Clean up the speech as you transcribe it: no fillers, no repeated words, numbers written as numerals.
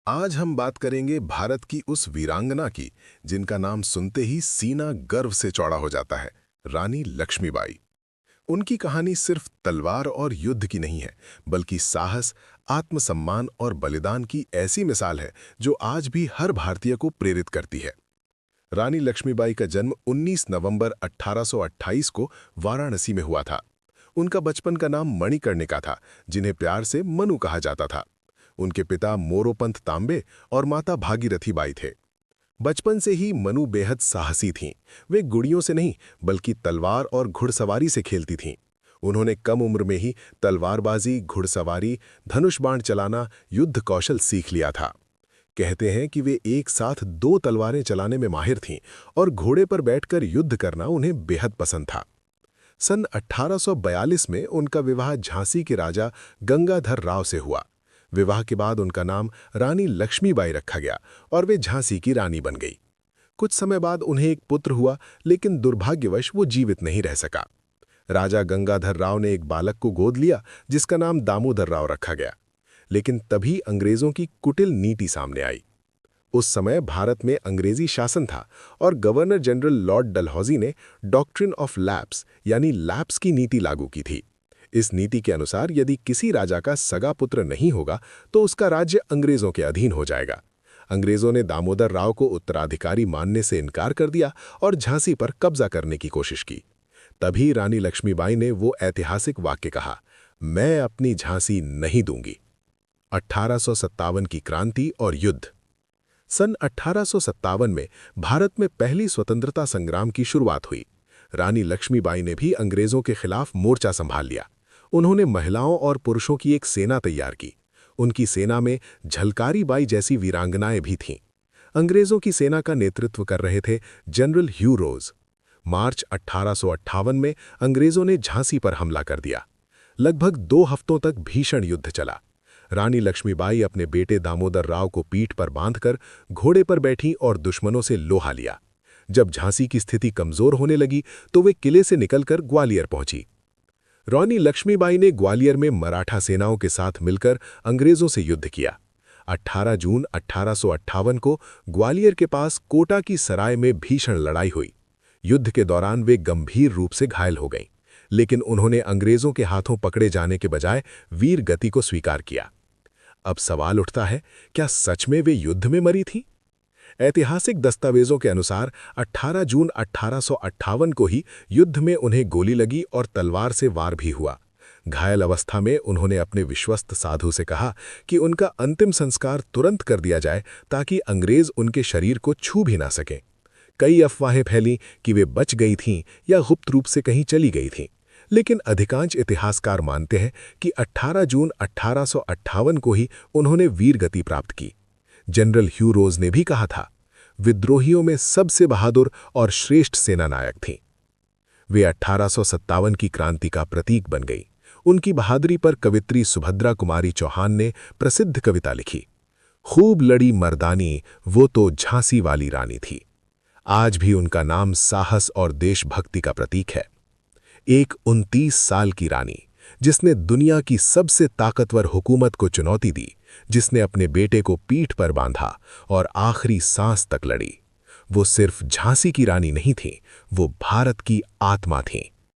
आज हम बात करेंगे भारत की उस वीरांगना की जिनका नाम सुनते ही सीना गर्व से चौड़ा हो जाता है, रानी लक्ष्मीबाई। उनकी कहानी सिर्फ तलवार और युद्ध की नहीं है, बल्कि साहस, आत्मसम्मान और बलिदान की ऐसी मिसाल है जो आज भी हर भारतीय को प्रेरित करती है। रानी लक्ष्मीबाई का जन्म 19 नवंबर 1828 को वाराणसी में हुआ था। उनका बचपन का नाम मणिकर्णिका था, जिन्हें प्यार से मनु कहा जाता था। उनके पिता मोरोपंत तांबे और माता भागीरथी बाई थे। बचपन से ही मनु बेहद साहसी थीं। वे गुड़ियों से नहीं, बल्कि तलवार और घुड़सवारी से खेलती थीं। उन्होंने कम उम्र में ही तलवारबाजी, घुड़सवारी, धनुष बाण चलाना, युद्ध कौशल सीख लिया था। कहते हैं कि वे एक साथ 2 तलवारें चलाने में माहिर थीं और घोड़े पर बैठकर युद्ध करना उन्हें बेहद पसंद था। सन 1842 में उनका विवाह झांसी के राजा गंगाधर राव से हुआ। विवाह के बाद उनका नाम रानी लक्ष्मीबाई रखा गया और वे झांसी की रानी बन गई। कुछ समय बाद उन्हें एक पुत्र हुआ, लेकिन दुर्भाग्यवश वो जीवित नहीं रह सका। राजा गंगाधर राव ने एक बालक को गोद लिया, जिसका नाम दामोदर राव रखा गया। लेकिन तभी अंग्रेजों की कुटिल नीति सामने आई। उस समय भारत में अंग्रेजी शासन था और गवर्नर जनरल लॉर्ड डलहौजी ने डॉक्ट्रिन ऑफ लैप्स यानी लैप्स की नीति लागू की थी। इस नीति के अनुसार यदि किसी राजा का सगा पुत्र नहीं होगा तो उसका राज्य अंग्रेजों के अधीन हो जाएगा। अंग्रेजों ने दामोदर राव को उत्तराधिकारी मानने से इनकार कर दिया और झांसी पर कब्जा करने की कोशिश की। तभी रानी लक्ष्मीबाई ने वो ऐतिहासिक वाक्य कहा, मैं अपनी झांसी नहीं दूंगी। 1857 की क्रांति और युद्ध। सन 1857 में भारत में पहली स्वतंत्रता संग्राम की शुरुआत हुई। रानी लक्ष्मीबाई ने भी अंग्रेजों के खिलाफ मोर्चा संभाल लिया। उन्होंने महिलाओं और पुरुषों की एक सेना तैयार की। उनकी सेना में झलकारी बाई जैसी वीरांगनाएं भी थीं। अंग्रेजों की सेना का नेतृत्व कर रहे थे जनरल ह्यू रोज। मार्च 1858 में अंग्रेजों ने झांसी पर हमला कर दिया। लगभग 2 हफ्तों तक भीषण युद्ध चला। रानी लक्ष्मीबाई अपने बेटे दामोदर राव को पीठ पर बांधकर घोड़े पर बैठी और दुश्मनों से लोहा लिया। जब झांसी की स्थिति कमजोर होने लगी तो वे किले से निकलकर ग्वालियर पहुंची। रानी लक्ष्मीबाई ने ग्वालियर में मराठा सेनाओं के साथ मिलकर अंग्रेजों से युद्ध किया। 18 जून 1858 को ग्वालियर के पास कोटा की सराय में भीषण लड़ाई हुई। युद्ध के दौरान वे गंभीर रूप से घायल हो गईं, लेकिन उन्होंने अंग्रेजों के हाथों पकड़े जाने के बजाय वीर गति को स्वीकार किया। अब सवाल उठता है, क्या सच में वे युद्ध में मरी थीं? ऐतिहासिक दस्तावेजों के अनुसार 18 जून 1858 को ही युद्ध में उन्हें गोली लगी और तलवार से वार भी हुआ। घायल अवस्था में उन्होंने अपने विश्वस्त साधु से कहा कि उनका अंतिम संस्कार तुरंत कर दिया जाए ताकि अंग्रेज उनके शरीर को छू भी ना सकें। कई अफवाहें फैलीं कि वे बच गई थीं या गुप्त रूप से कहीं चली गई थीं, लेकिन अधिकांश इतिहासकार मानते हैं कि 18 जून 1858 को ही उन्होंने वीरगति प्राप्त की। जनरल ह्यू रोज ने भी कहा था, विद्रोहियों में सबसे बहादुर और श्रेष्ठ सेनानायक थीं। वे 1857 की क्रांति का प्रतीक बन गई। उनकी बहादुरी पर कवित्री सुभद्रा कुमारी चौहान ने प्रसिद्ध कविता लिखी, खूब लड़ी मर्दानी वो तो झांसी वाली रानी थी। आज भी उनका नाम साहस और देशभक्ति का प्रतीक है। एक 29 साल की रानी जिसने दुनिया की सबसे ताकतवर हुकूमत को चुनौती दी, जिसने अपने बेटे को पीठ पर बांधा और आखिरी सांस तक लड़ी। वो सिर्फ झांसी की रानी नहीं थी, वो भारत की आत्मा थी।